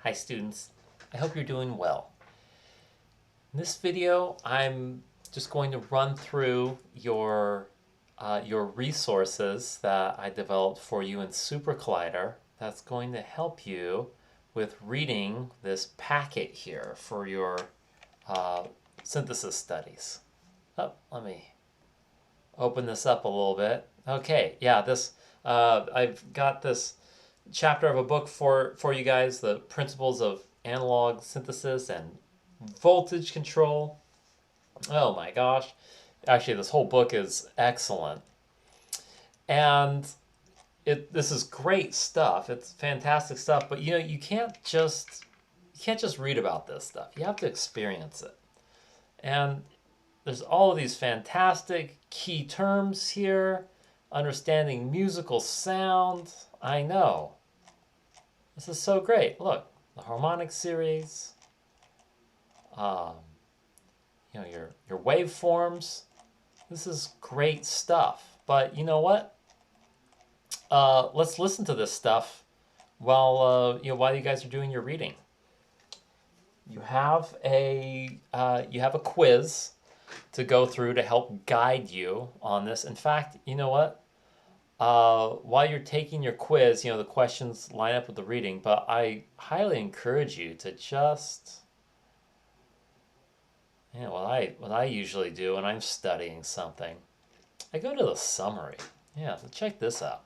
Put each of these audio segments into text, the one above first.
Hi students, I hope you're doing well. In this video, I'm just going to run through your resources that I developed for you in SuperCollider that's going to help you with reading this packet here for your synthesis studies. Oh, let me open this up a little bit. Okay, yeah, I've got this chapter of a book for you guys, the principles of analog synthesis and voltage control. Oh my gosh. Actually, this whole book is excellent. And this is great stuff. It's fantastic stuff, but you can't just read about this stuff. You have to experience it. And there's all of these fantastic key terms here. Understanding musical sound. I know. This is so great. Look, the harmonic series, um, your waveforms. This is great stuff. But you know what? Let's listen to this stuff while while you guys are doing your reading. You have a quiz to go through to help guide you on this. In fact, you know what? While you're taking your quiz, the questions line up with the reading, but I highly encourage you to just, what I usually do when I'm studying something, I go to the summary. Yeah, so check this out.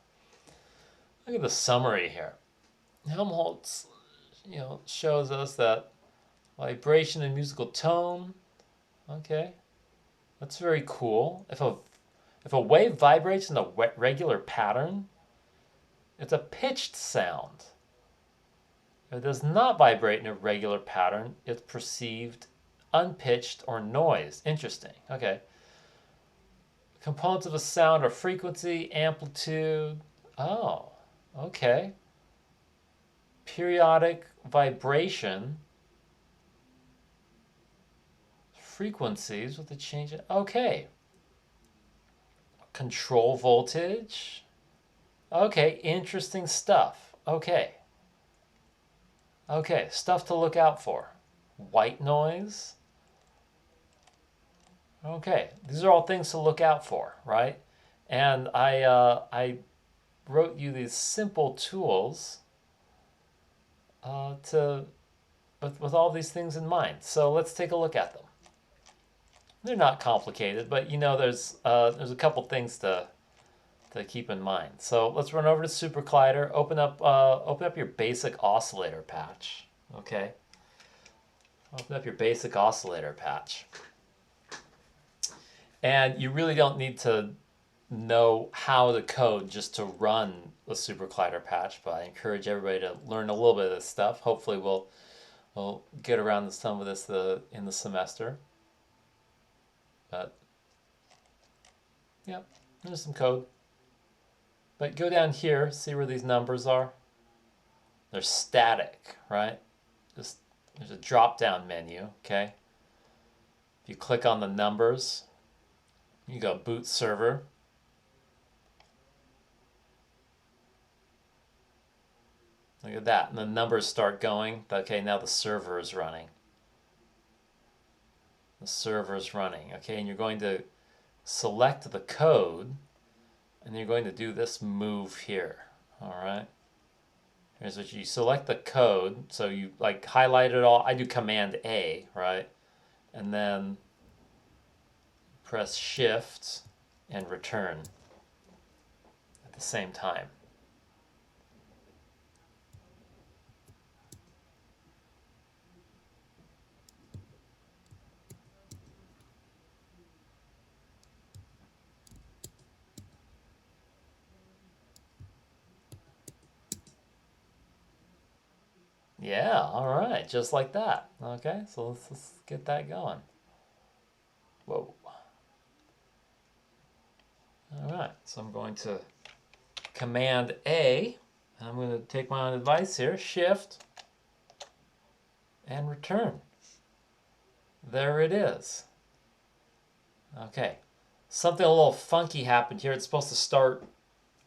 Look at the summary here. Helmholtz, shows us that vibration and musical tone. Okay, that's very cool. If a wave vibrates in a regular pattern, it's a pitched sound. If it does not vibrate in a regular pattern, it's perceived unpitched or noise. Interesting. Okay. Components of a sound are frequency, amplitude. Oh, okay. Periodic vibration. Frequencies with the change. Okay. Control voltage. Okay, interesting stuff. Okay. Okay, stuff to look out for. White noise. Okay, these are all things to look out for, right? And I wrote you these simple tools with all these things in mind. So let's take a look at them. They're not complicated, but there's a couple things to keep in mind. So let's run over to SuperCollider. Open up your basic oscillator patch. Okay. Open up your basic oscillator patch. And you really don't need to know how to code just to run the SuperCollider patch, but I encourage everybody to learn a little bit of this stuff. Hopefully we'll get around to some of this in the semester. But yeah, there's some code. But go down here, see where these numbers are. They're static, right? There's a drop-down menu, okay? If you click on the numbers, you go boot server. Look at that, and the numbers start going. Okay, now the server is running. The server is running, okay? And you're going to select the code, and you're going to do this move here, all right? Here's what you select the code, so you highlight it all. I do Command A, right? And then press Shift and return at the same time. Yeah, all right, just like that. Okay, so let's get that going. Whoa. All right, so I'm going to Command A. I'm going to take my own advice here, Shift, and return. There it is. Okay, something a little funky happened here. It's supposed to start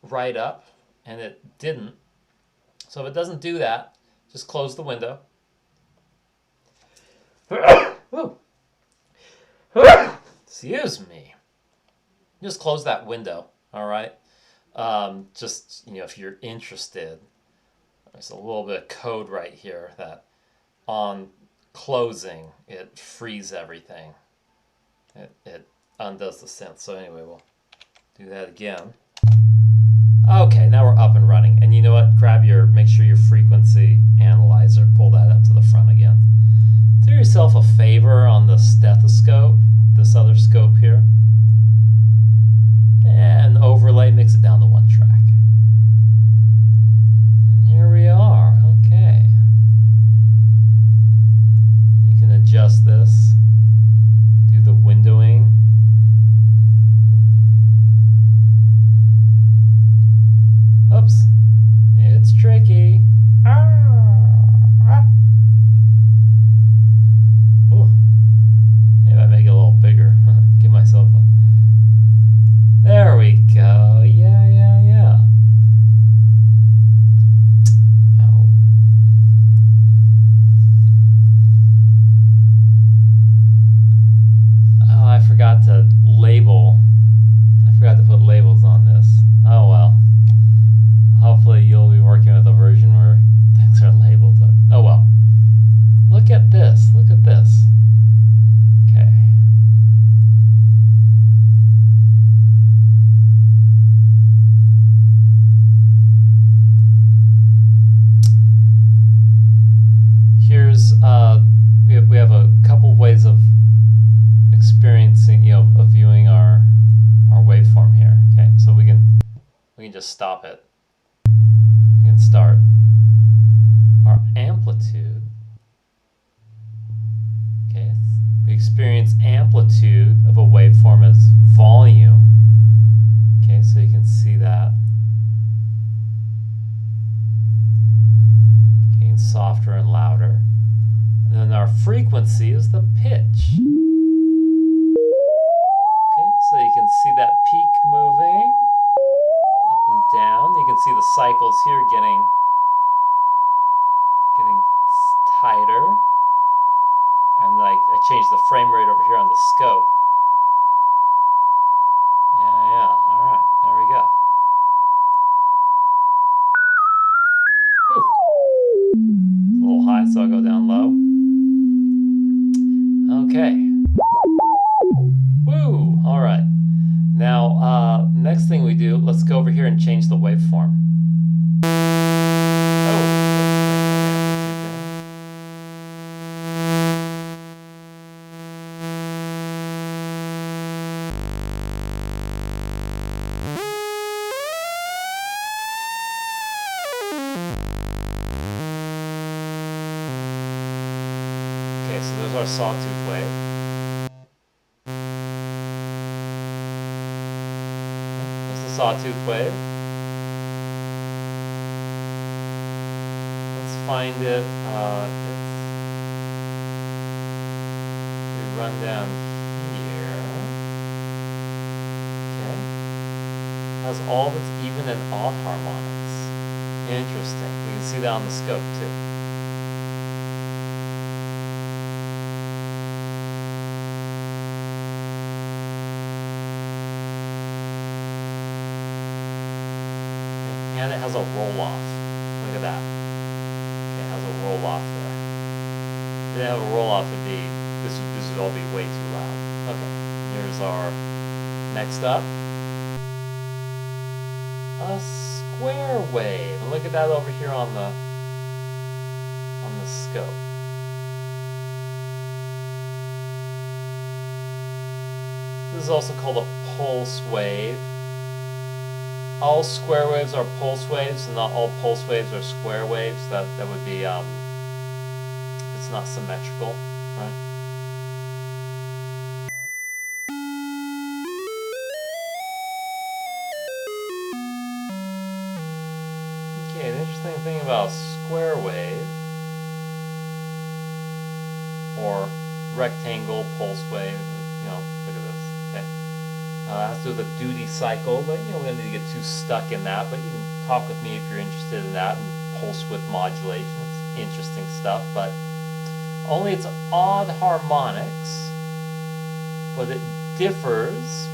right up, and it didn't. So if it doesn't do that, just close the window. Excuse me. Just close that window, all right? Just, if you're interested, there's a little bit of code right here that on closing, it frees everything. It undoes the synth. So anyway, we'll do that again. Okay, now we're up and running. And you know what? Make sure your frequency analyzer, pull that up to the front again. Do yourself a favor on the stethoscope, this other scope here. And overlay, mix it down to 1 track. And here we are. Okay. You can adjust this. Do the windowing. Oops. It's tricky. Ooh. Maybe I make it a little bigger. Give myself a... There we go. Yeah. Oh. Oh, I forgot to label. I forgot to put labels on this. Oh well. Hopefully you'll be working with a version where things are labeled. But oh well. Look at this. Look at this. Okay. Here's we have a couple of ways of experiencing, of viewing our waveform here. Okay, so we can just stop it. We can start our amplitude. Okay, we experience amplitude of a waveform as volume. Okay, so you can see that. Getting softer and louder. And then our frequency is the pitch. Okay, so you can see that peak moving up and down. You can see the cycles here getting tighter. And I changed the frame rate over here on the scope. Yeah, all right, there we go. Whew. It's a little high, so I'll go down low. Okay. Woo! All right. Now, next thing we do, let's go over here and change the waveform. Okay, so there's our sawtooth wave. That's the sawtooth wave. Let's find it. We run down here. Okay. Has all of its even and odd harmonics. Interesting. We can see that on the scope too. And it has a roll-off. Look at that. It has a roll-off there. If it didn't have a roll-off, this would all be way too loud. Okay, here's our next up. A square wave. And look at that over here on the scope. This is also called a pulse wave. All square waves are pulse waves, and not all pulse waves are square waves. That would be it's not symmetrical, right? Okay, the interesting thing about square wave or rectangle pulse wave, look at this. Okay. Has to do with the duty cycle, but we don't need to get too stuck in that. But you can talk with me if you're interested in that, and pulse width modulation. It's interesting stuff, but only it's odd harmonics, but it differs.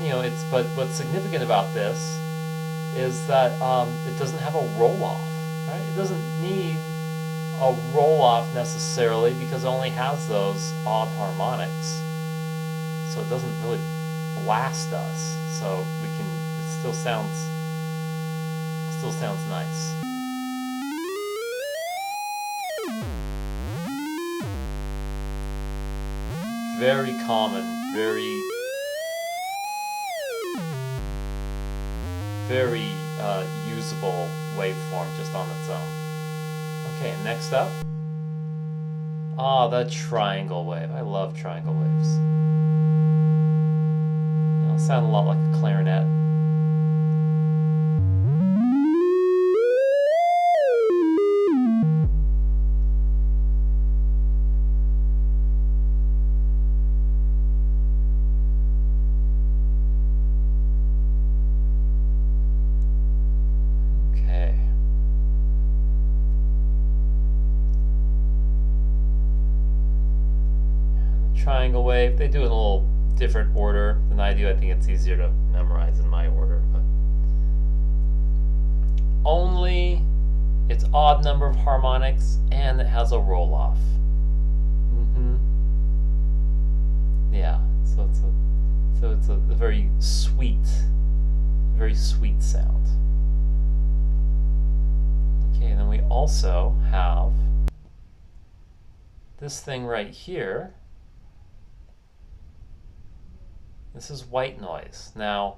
But what's significant about this is that it doesn't have a roll-off, right? It doesn't need a roll-off necessarily because it only has those odd harmonics. So it doesn't really blast us. So it still sounds nice. Very common, very usable waveform just on its own. Okay, next up. The triangle wave. I love triangle waves. Sound a lot like a clarinet. Triangle wave. They do it in a little different order than I do. I think it's easier to memorize in my order. But only its odd number of harmonics and it has a roll off. Yeah. So it's a very sweet sound. Okay, and then we also have this thing right here. This is white noise. Now,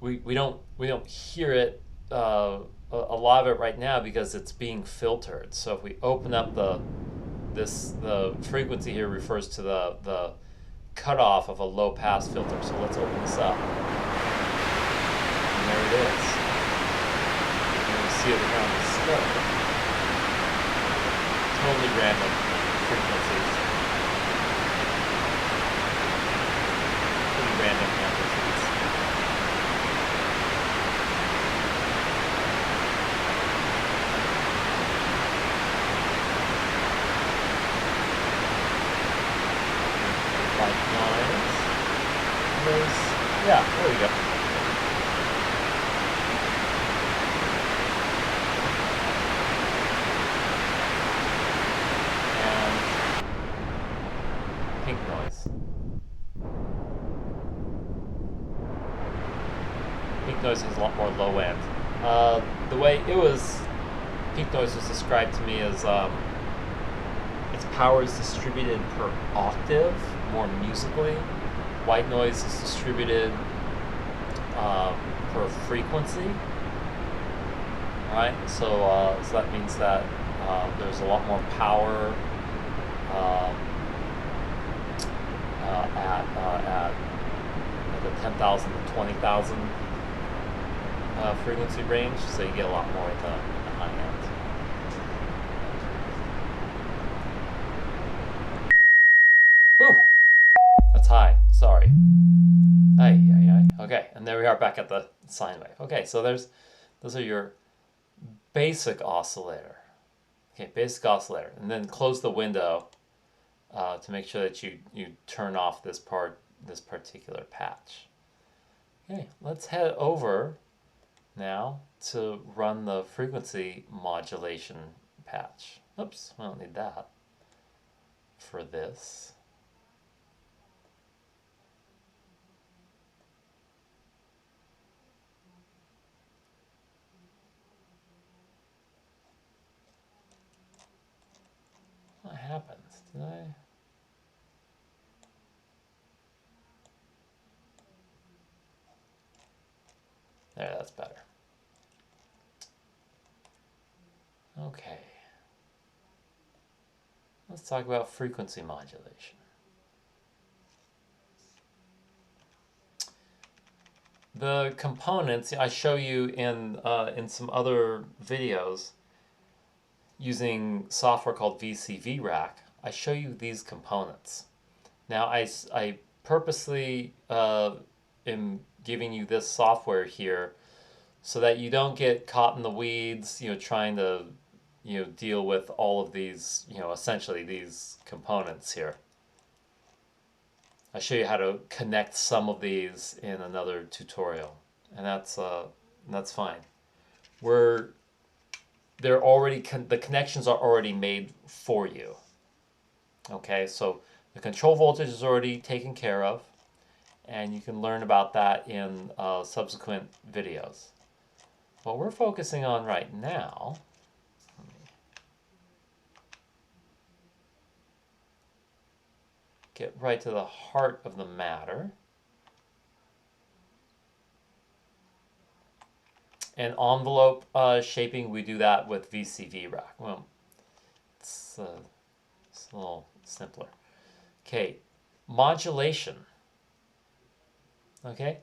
we don't hear it a lot of it right now because it's being filtered. So if we open up the frequency here refers to the cutoff of a low pass filter. So let's open this up. And there it is. And we see it around the scope. Totally random frequencies. Random amplitudes. White noise. Yeah, there we go. And pink noise. Pink noise has a lot more low end. The way pink noise was described to me as its power is distributed per octave, more musically. White noise is distributed per frequency. Right? So that means that there's a lot more power at the 10,000 to 20,000 frequency range, so you get a lot more at the high end. Woo! That's high. Sorry. Okay, and there we are back at the sine wave. Okay, so those are your basic oscillator. Okay, basic oscillator, and then close the window to make sure that you turn off this particular patch. Okay, let's head over now to run the frequency modulation patch. Oops, I don't need that for this. What happened? Did I? There, that's better. Okay. Let's talk about frequency modulation. The components I show you in some other videos using software called VCV Rack. I show you these components. Now I purposely am giving you this software here so that you don't get caught in the weeds, trying to deal with all of these, essentially these components here. I'll show you how to connect some of these in another tutorial, and that's fine. They're already the connections are already made for you. Okay, so the control voltage is already taken care of, and you can learn about that in subsequent videos. What we're focusing on right now, get right to the heart of the matter. And envelope shaping, we do that with VCV rack. Well, it's a little simpler. Okay, modulation. Okay,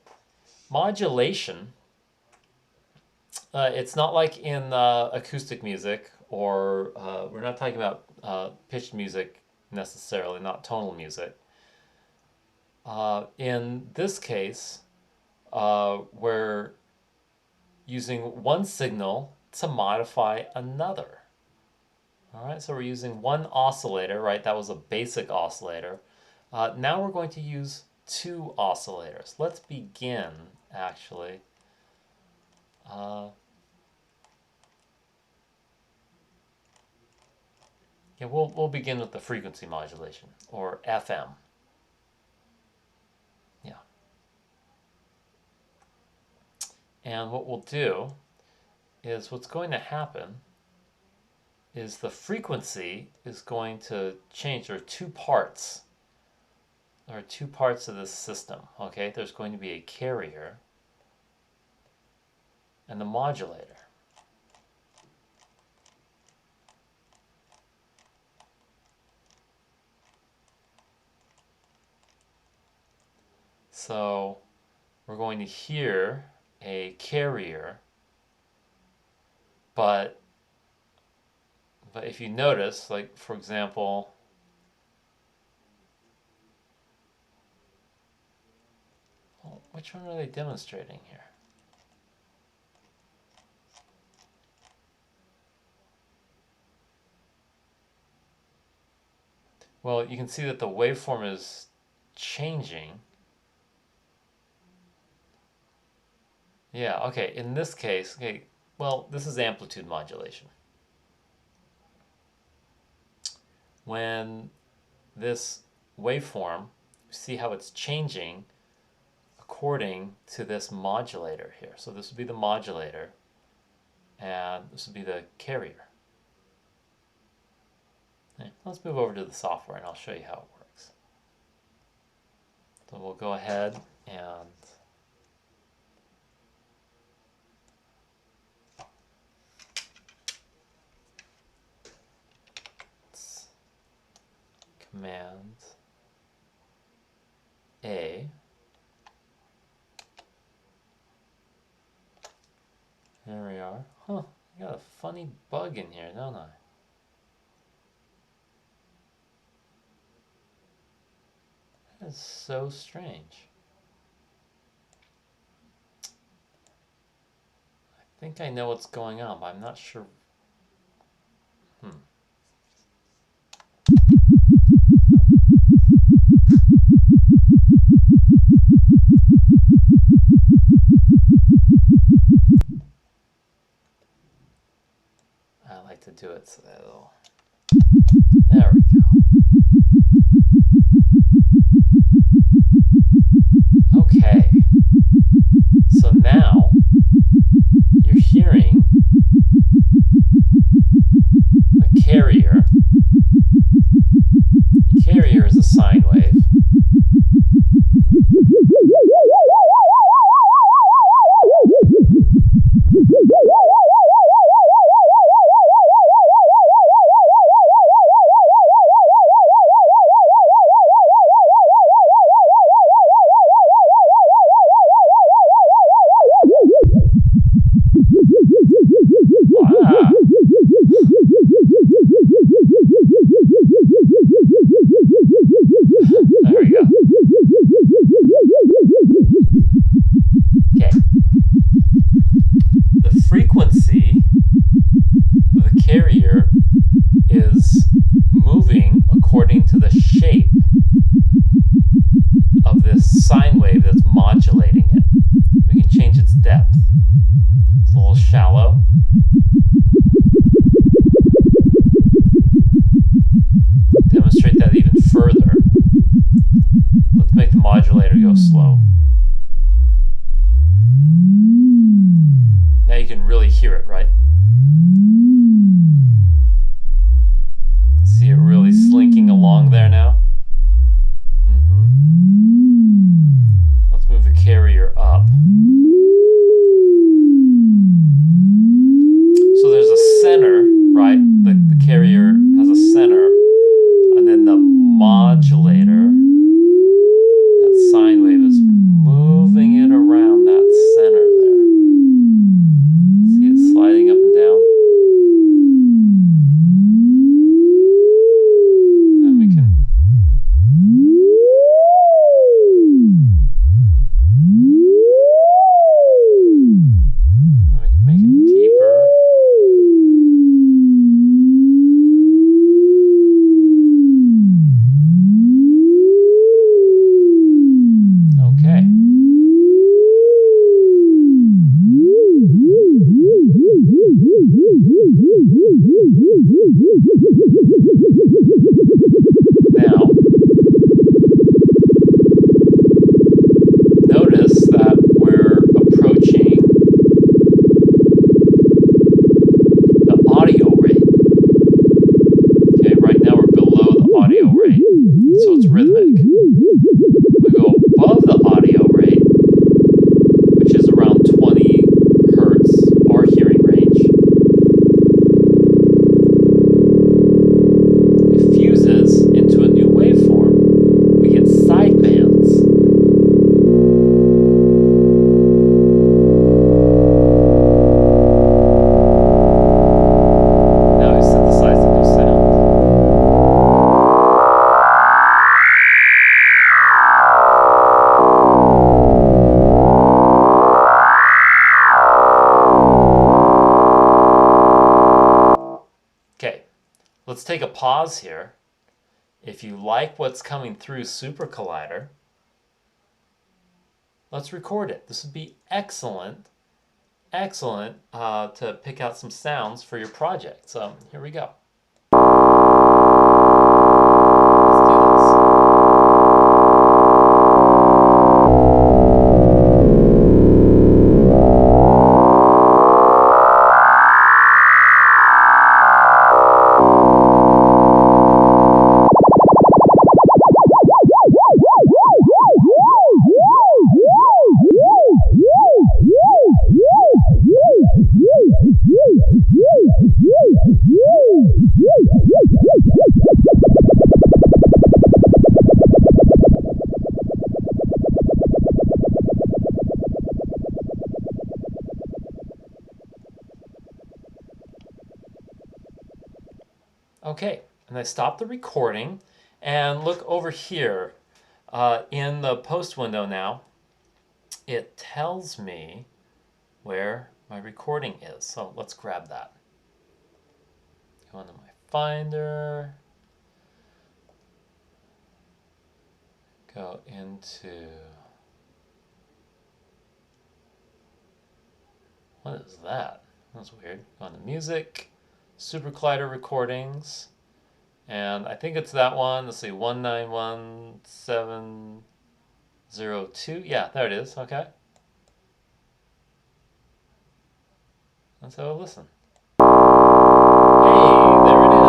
modulation, it's not like in acoustic music, or we're not talking about pitched music necessarily, not tonal music. In this case, we're using one signal to modify another. All right, so we're using one oscillator, right? That was a basic oscillator. Now we're going to use two oscillators. Let's begin, actually. Yeah, we'll begin with the frequency modulation, or FM. Yeah. And what we'll do is, what's going to happen is the frequency is going to change. There are two parts. There are two parts of this system, okay? There's going to be a carrier and the modulator. So we're going to hear a carrier, but if you notice, like for example, which one are they demonstrating here? Well, you can see that the waveform is changing. Yeah, okay, in this case, okay, well, this is amplitude modulation. When this waveform, see how it's changing according to this modulator here. So this would be the modulator, and this would be the carrier. Okay, let's move over to the software and I'll show you how it works. So we'll go ahead and Command A. There we are. Huh, I got a funny bug in here, don't I? That is so strange. I think I know what's going on, but I'm not sure. I like to do it so that it'll... There we go. Okay. So now you're hearing a carrier. The carrier is a sine wave. according to the shape of this sine wave that's modulating it. We can change its depth. It's a little shallow. Demonstrate that even further. Let's make the modulator go slow. Now you can really hear it, right? See it really slinking along there now? Let's move the carrier up. So there's a center, right? The carrier has a center, and then the modulator, that sine wave, is moving it around that center there. See it sliding up and down? And then we can make it deeper. Okay. Now, notice that we're approaching the audio rate. Okay, right now we're below the audio rate, so it's rhythmic. We go above the audio rate, which is around 20 hertz, our hearing range. It fuses into a new waveform. We get sidebands. Now we synthesize a new sound. Okay, let's take a pause here. If you like what's coming through Super Collider, let's record it. This would be excellent to pick out some sounds for your project. So here we go. Let's do this. Okay, and I stop the recording and look over here in the post window now. It tells me where my recording is. So let's grab that. Go into my Finder. Go into, what is that? That's weird. Go into Music, Super Collider Recordings, and I think it's that one. Let's see, 191702. Yeah, there it is. Okay. Let's have a listen. Hey, there it is.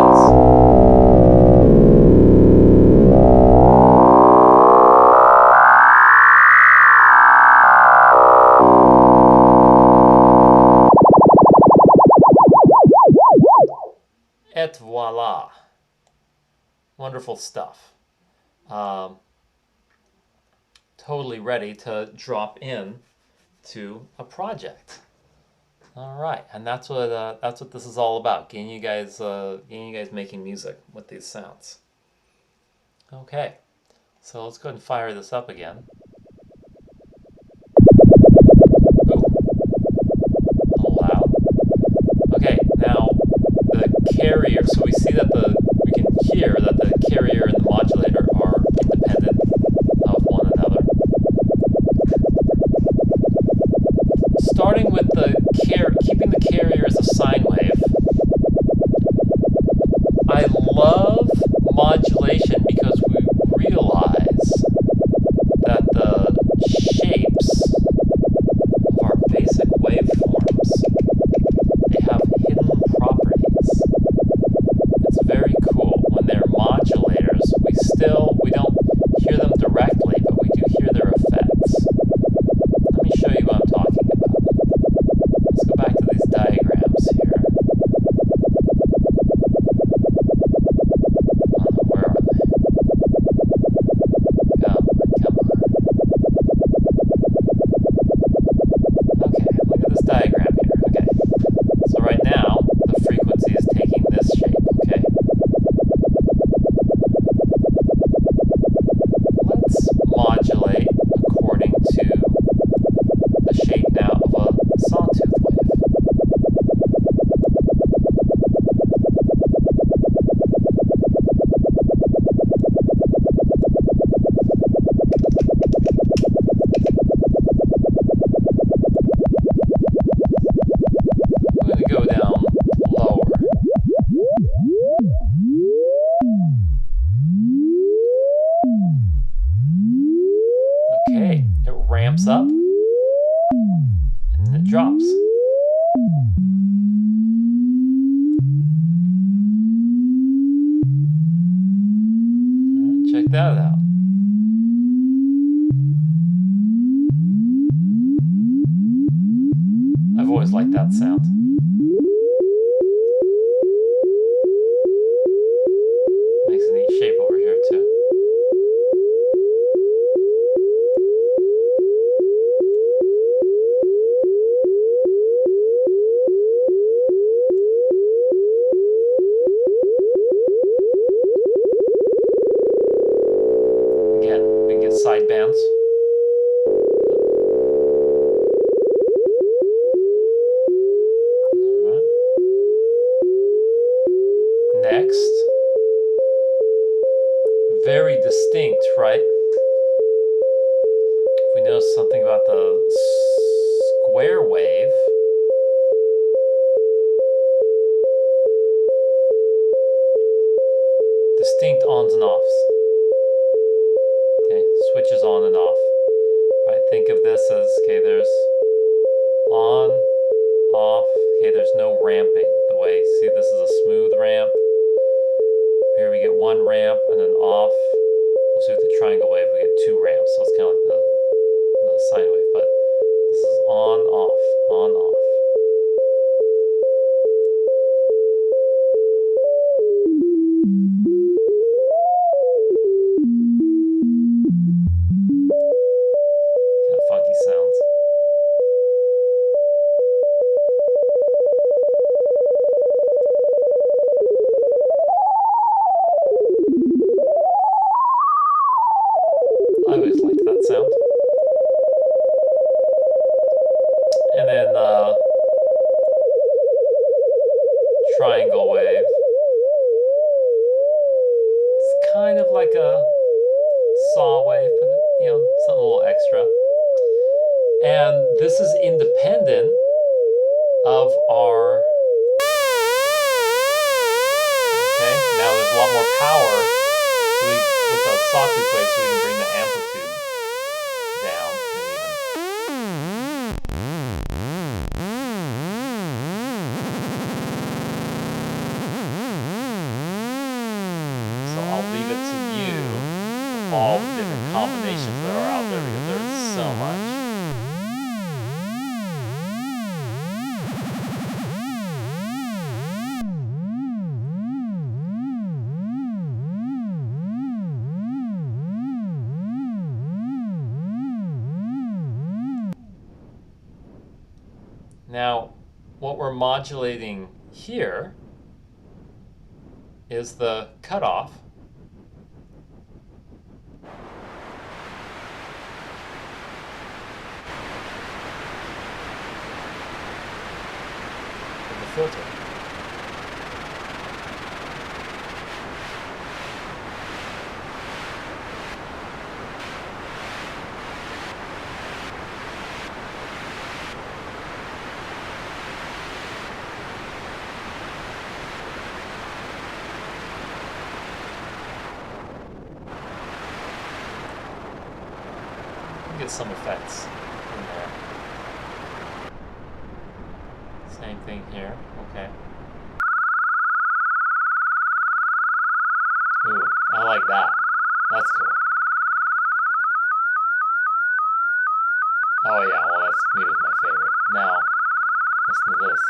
Et voila. Wonderful stuff. Totally ready to drop in to a project. All right, and that's what this is all about. Getting you guys making music with these sounds. Okay, so let's go ahead and fire this up again. Ooh, a little loud. Okay, now the carrier. So we see that we can hear that the carrier ramps up, and then it drops. All right, check that out. I've always liked that sound. Makes a neat shape over here too. Again, we can get side bands. Next, very distinct, right? If we notice something about the square wave, distinct ons and offs. Okay, switches on and off. Right, think of this as, okay, there's on, off, okay, there's no ramping. The way, see, this is a smooth ramp. Here we get one ramp and then off. We'll see with the triangle wave, we get two ramps. So it's kind of like the sine wave, but this is on, off, on, off. Kind of funky sounds. I always liked that sound. And then triangle wave. It's kind of like a saw wave, but you know, something a little extra. And this is independent of our. Okay, now there's a lot more power. So with the sawtooth plate, so we can bring the amplitude down and even. So I'll leave it to you, all the different combinations that are out there, because there's so much. Now, what we're modulating here is the cutoff. Of the filter. Get some effects in there. Same thing here. Okay. Ooh, I like that. That's cool. Oh yeah, well that's me with my favorite. Now, listen to this.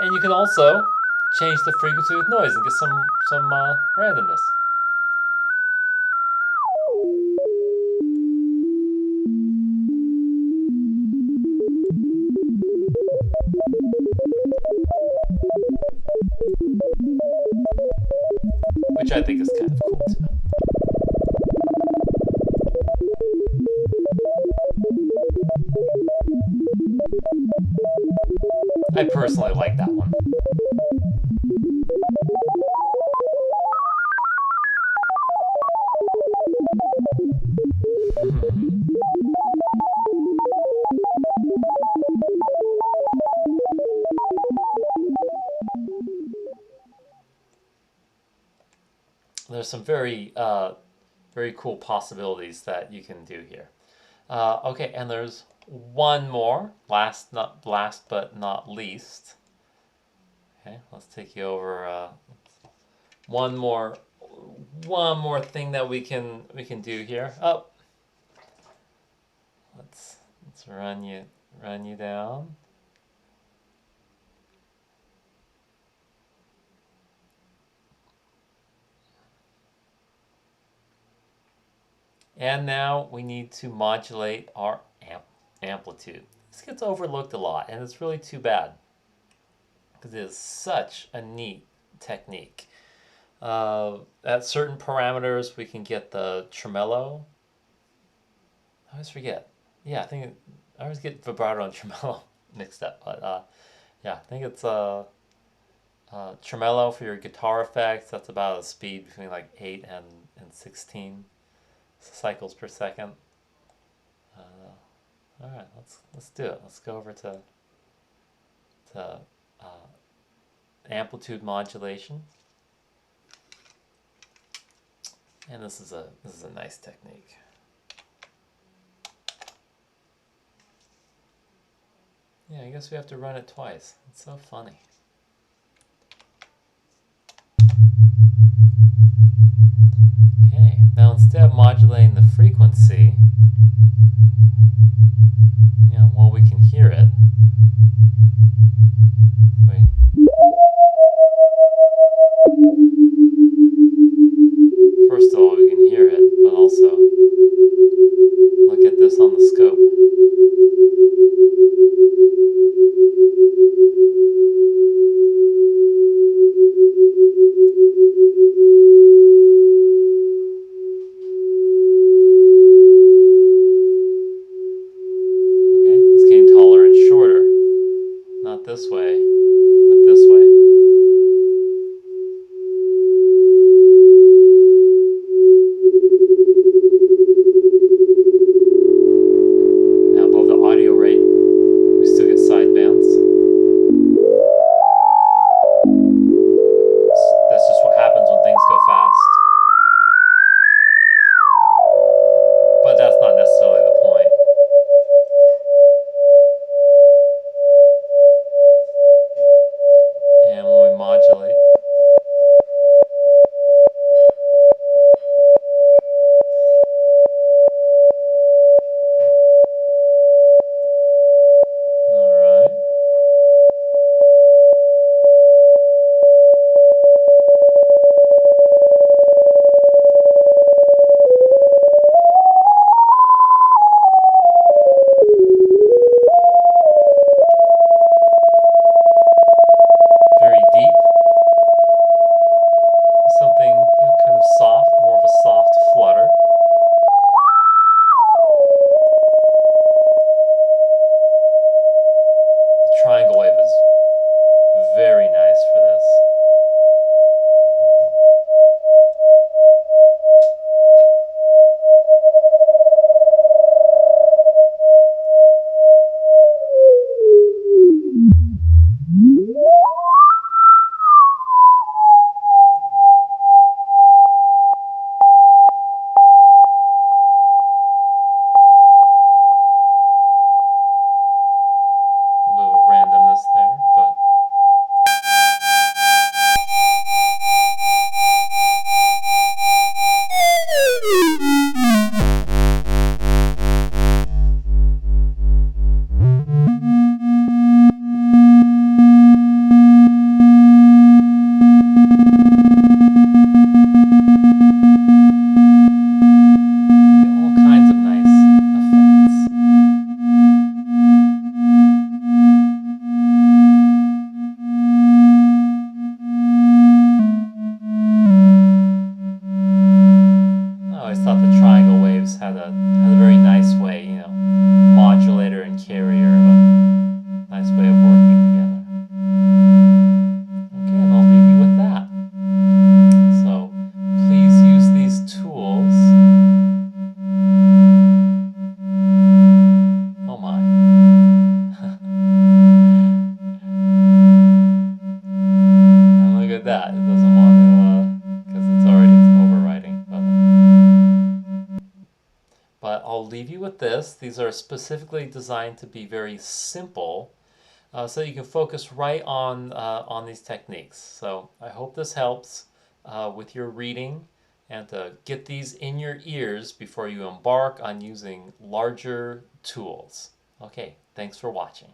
And you can also change the frequency with noise and get some randomness. Which I think is kind of cool too. I personally like that one. There's some very very cool possibilities that you can do here. Okay, and there's one more, last but not least. Okay, let's take you over one more thing that we can do here. Oh, let's run you down. And now we need to modulate our amplitude. This gets overlooked a lot, and it's really too bad because it is such a neat technique. At certain parameters, we can get the tremolo. I always forget. Yeah, I always get vibrato and tremolo mixed up. But yeah, I think it's tremolo for your guitar effects. That's about a speed between like 8 and 16 cycles per second. All right, let's do it. Let's go over to uh, amplitude modulation, and this is a nice technique. Yeah, I guess we have to run it twice. It's so funny. Okay, now instead of modulating the frequency, well, we can hear it. Wait. First of all, we can hear it, but also look at this on the scope. Okay, it's getting taller and shorter. Not this way, but this way. Now above the audio rate, we still get sidebands. That's just what happens when things go fast. But that's not necessarily the point. leave you with this. These are specifically designed to be very simple, so you can focus right on these techniques. So I hope this helps with your reading and to get these in your ears before you embark on using larger tools. Okay, thanks for watching.